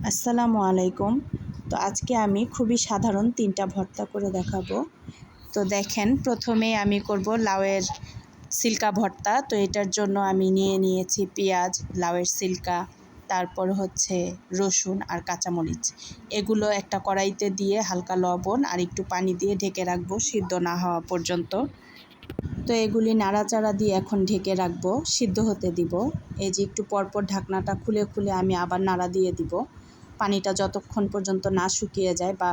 আসসালামু আলাইকুম। তো আজকে আমি খুবই সাধারণ ৩টা ভর্তা করে দেখাবো। তো দেখেন, প্রথমে আমি করব লাউয়ের সিল্কা ভর্তা। তো এটার জন্য আমি নিয়েছি পেঁয়াজ, লাউয়ের সিল্কা, তারপর হচ্ছে রসুন আর কাঁচামরিচ। এগুলো একটা কড়াইতে দিয়ে হালকা লবণ আর একটু পানি দিয়ে ঢেকে রাখবো সিদ্ধ না হওয়া পর্যন্ত। তো এগুলি নাড়াচাড়া দিয়ে এখন ঢেকে রাখবো, সিদ্ধ হতে দিব। এই যে একটু পরপর ঢাকনাটা খুলে খুলে আমি আবার নাড়া দিয়ে দিব। পানিটা যতক্ষণ পর্যন্ত না শুকিয়ে যায় বা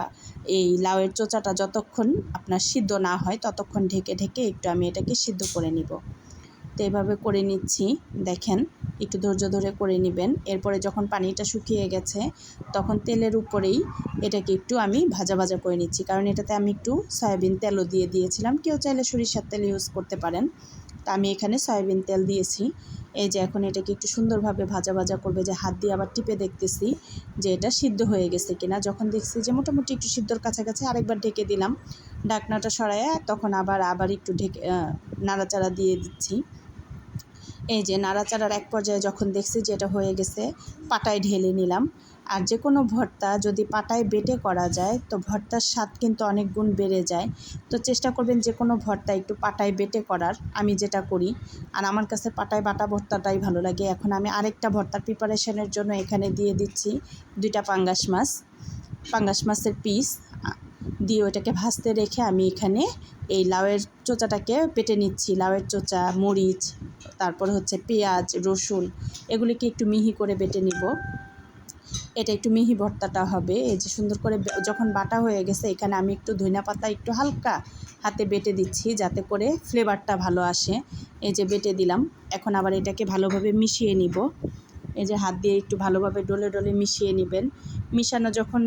এই লাউয়ের চোচাটা যতক্ষণ আপনার সিদ্ধ না হয় ততক্ষণ ঢেকে ঢেকে একটু আমি এটাকে সিদ্ধ করে নিব। তো এভাবে করে নিচ্ছি, দেখেন একটু ধৈর্য ধরে করে নেবেন। এরপরে যখন পানিটা শুকিয়ে গেছে তখন তেলের উপরেই এটাকে একটু আমি ভাজা ভাজা করে নিচ্ছি, কারণ এটাতে আমি একটু সয়াবিন তেলও দিয়ে দিয়েছিলাম। কেউ চাইলে সরিষার তেল ইউজ করতে পারেন, তো আমি এখানে সয়াবিন তেল দিয়েছি। এই যে এখন এটাকে একটু সুন্দরভাবে ভাজা ভাজা করবে, যে হাত দিয়ে আবার টিপে দেখতেছি যে এটা সিদ্ধ হয়ে গেছে কিনা। যখন দেখছি যে মোটামুটি একটু সিদ্ধর কাছাকাছি, আরেকবার ঢেকে দিলাম, ঢাকনাটা সরাইয়া তখন আবার একটু ঢেকে নাড়াচাড়া দিয়ে দিচ্ছি। এই যে নাড়াচাড়ার এক পর্যায়ে যখন দেখছি যে এটা হয়ে গেছে, পাটায় ঢেলে নিলাম। আর যে কোনো ভর্তা যদি পাটায় বেটে করা যায় তো ভর্তার স্বাদ কিন্তু অনেক গুণ বেড়ে যায়। তো চেষ্টা করবেন যে কোনো ভর্তা একটু পাটায় বেটে করার, আমি যেটা করি। আর আমার কাছে পাটায় বাটা ভর্তাটাই ভালো লাগে। এখন আমি আরেকটা ভর্তার প্রিপারেশনের জন্য এখানে দিয়ে দিচ্ছি 2টা পাঙ্গাস মাছের পিস দিয়ে ওটাকে ভাজতে রেখে আমি এখানে এই লাউয়ের চোচাটাকে বেটে নিচ্ছি। লাউয়ের চোচা, মরিচ, তারপর হচ্ছে পেঁয়াজ, রসুন, এগুলিকে একটু মিহি করে বেটে নিব। এটা একটু মিহি ভর্তাটা হবে। এই যে সুন্দর করে যখন বাটা হয়ে গেছে, এখানে আমি একটু ধনিয়া পাতা একটু হালকা হাতে বেটে দিচ্ছি যাতে করে ফ্লেভারটা ভালো আসে। এই যে বেটে দিলাম, এখন আবার এটাকে ভালোভাবে মিশিয়ে নিব। এই যে হাত দিয়ে একটু ভালোভাবে ডলে ডলে মিশিয়ে নেবেন। মিশানো যখন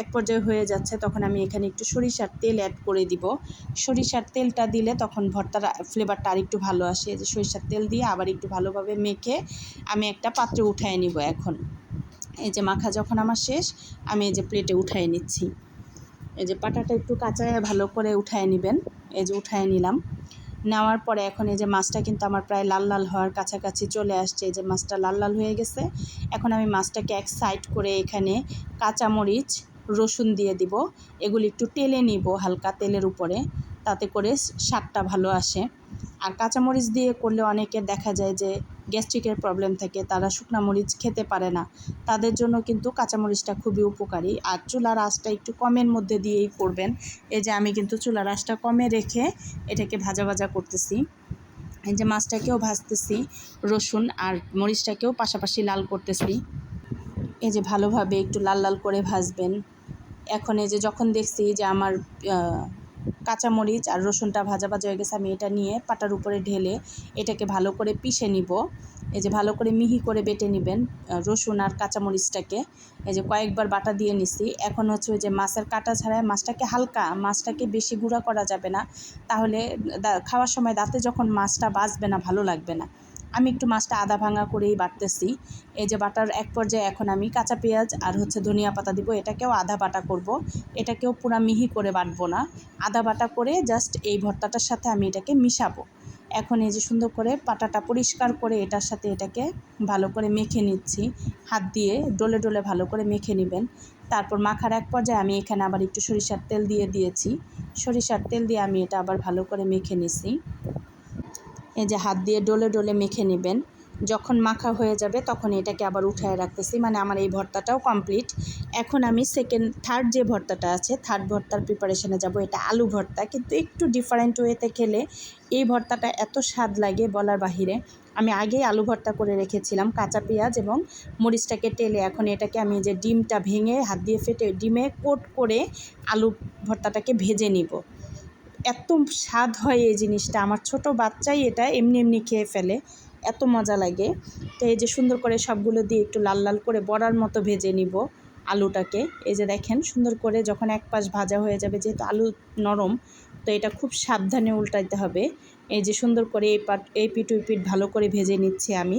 এক পর্যায়ে হয়ে যাচ্ছে তখন আমি এখানে একটু সরিষার তেল অ্যাড করে দিব। সরিষার তেলটা দিলে তখন ভর্তার ফ্লেভারটা আরেকটু ভালো আসে। এই যে সরিষার তেল দিয়ে আবার একটু ভালোভাবে মেখে আমি একটা পাত্রে উঠায় নিব। এখন এই যে মাখা যখন আমার শেষ, আমি এই যে প্লেটে উঠায় নিচ্ছি। এই যে পাটাটা একটু কাঁচায় ভালো করে উঠায় নেবেন। এই যে উঠায় নিলাম। নেওয়ার পরে এখন এই যে মাছটা কিন্তু আমার প্রায় লাল লাল হওয়ার কাছাকাছি চলে আসছে। এই যে মাছটা লাল লাল হয়ে গেছে। এখন আমি মাছটাকে এক সাইড করে এখানে কাঁচামরিচ, রসুন দিয়ে দিব। এগুলি একটু টেলে নিব হালকা তেলের উপরে, তাতে করে স্বাদটা ভালো আসে। আর কাঁচামরিচ দিয়ে করলে অনেকের দেখা যায় যে গ্যাস্ট্রিকের প্রবলেম থাকে, তারা শুকনা মরিচ খেতে পারে না। তাদের জন্য কিন্তু কাঁচামরিচটা খুবই উপকারী। আর চুলার আঁচটা একটু কমের মধ্যে দিয়েই করবেন। এই যে আমি কিন্তু চুলার আঁচটা কমে রেখে এটাকে ভাজা ভাজা করতেছি। এই যে মাছটাকেও ভাজতেছি, রসুন আর মরিচটাকেও পাশাপাশি লাল করতেছি। এই যে ভালোভাবে একটু লাল লাল করে ভাজবেন। এখন এই যে যখন দেখছি যে আমার কাঁচামরিচ আর রসুনটা ভাজা ভাজা হয়ে গেছে, আমি এটা নিয়ে পাটার উপরে ঢেলে এটাকে ভালো করে পিষে নিব। এই যে ভালো করে মিহি করে বেটে নেবেন রসুন আর কাঁচামরিচটাকে। এই যে কয়েকবার বাটা দিয়ে নিছি। এখন হচ্ছে ওই যে মাছের কাঁটা ছাড়াই মাছটাকে বেশি গুঁড়া করা যাবে না, তাহলে খাওয়ার সময় দাঁতে যখন মাছটা বাজবে না, ভালো লাগবে না। আমি একটু মাছটা আধা ভাঙা করেই বাটতেছি। এই যে বাটার এক পর্যায়ে এখন আমি কাঁচা পেঁয়াজ আর হচ্ছে ধনিয়া পাতা দিব। এটাকেও আধা বাটা করব, এটাকেও পুরা মিহি করে বাটবো না, আধা বাটা করে জাস্ট এই ভর্তাটার সাথে আমি এটাকে মিশাবো। এখন এই যে সুন্দর করে পাটাটা পরিষ্কার করে এটার সাথে এটাকে ভালো করে মেখে নিচ্ছি। হাত দিয়ে ডলে ডলে ভালো করে মেখে নেবেন। তারপর মাখার এক পর্যায়ে আমি এখানে আবার একটু সরিষার তেল দিয়ে দিয়েছি। সরিষার তেল দিয়ে আমি এটা আবার ভালো করে মেখে নিছি। এই যে হাত দিয়ে ডলে ডলে মেখে নেবেন। যখন মাখা হয়ে যাবে তখন এটাকে আবার উঠায় রাখতেছি। মানে আমার এই ভর্তাটাও কমপ্লিট। এখন আমি থার্ড যে ভর্তাটা আছে, থার্ড ভর্তার প্রিপারেশনে যাব। এটা আলু ভর্তা, কিন্তু একটু ডিফারেন্ট ওয়েতে খেলে এই ভর্তাটা এত স্বাদ লাগে বলার বাহিরে। আমি আগেই আলু ভর্তা করে রেখেছিলাম কাঁচা পেঁয়াজ এবং মরিচটাকে টেলে। এখন এটাকে আমি যে ডিমটা ভেঙে হাত দিয়ে ফেটে ডিমে কোট করে আলু ভর্তাটাকে ভেজে নিব। এত স্বাদ হয় এই জিনিসটা, আমার ছোট বাচ্চাই এটা এমনি এমনি খেয়ে ফেলে, এত মজা লাগে। তো এই যে সুন্দর করে সবগুলো দিয়ে একটু লাল লাল করে বড়ার মতো ভেজে নিব আলুটাকে। এই যে দেখেন সুন্দর করে যখন এক পাশ ভাজা হয়ে যাবে, যেহেতু আলু নরম, তো এটা খুব সাবধানে উল্টাইতে হবে। এই যে সুন্দর করে এই পিঠ ওই পিঠ ভালো করে ভেজে নিচ্ছি আমি।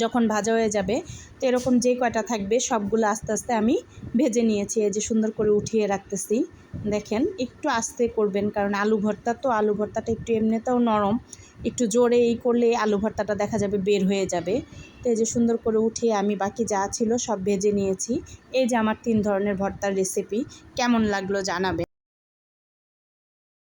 যখন ভাজা হয়ে যাবে তো এরকম যে কয়টা থাকবে সবগুলো আস্তে আস্তে আমি ভেজে নিয়েছি। এই যে সুন্দর করে উঠিয়ে রাখতেছি। দেখেন একটু আস্তে করবেন, কারণ আলু ভর্তাটা একটু এমনিতেও নরম, একটু জোরে করলে আলু ভর্তাটা দেখা যাবে বের হয়ে যাবে। তো এই যে সুন্দর করে উঠিয়ে আমি বাকি যা ছিল সব ভেজে নিয়েছি। এই যে আমার 3 ধরনের ভর্তার রেসিপি। কেমন লাগলো জানাবেন।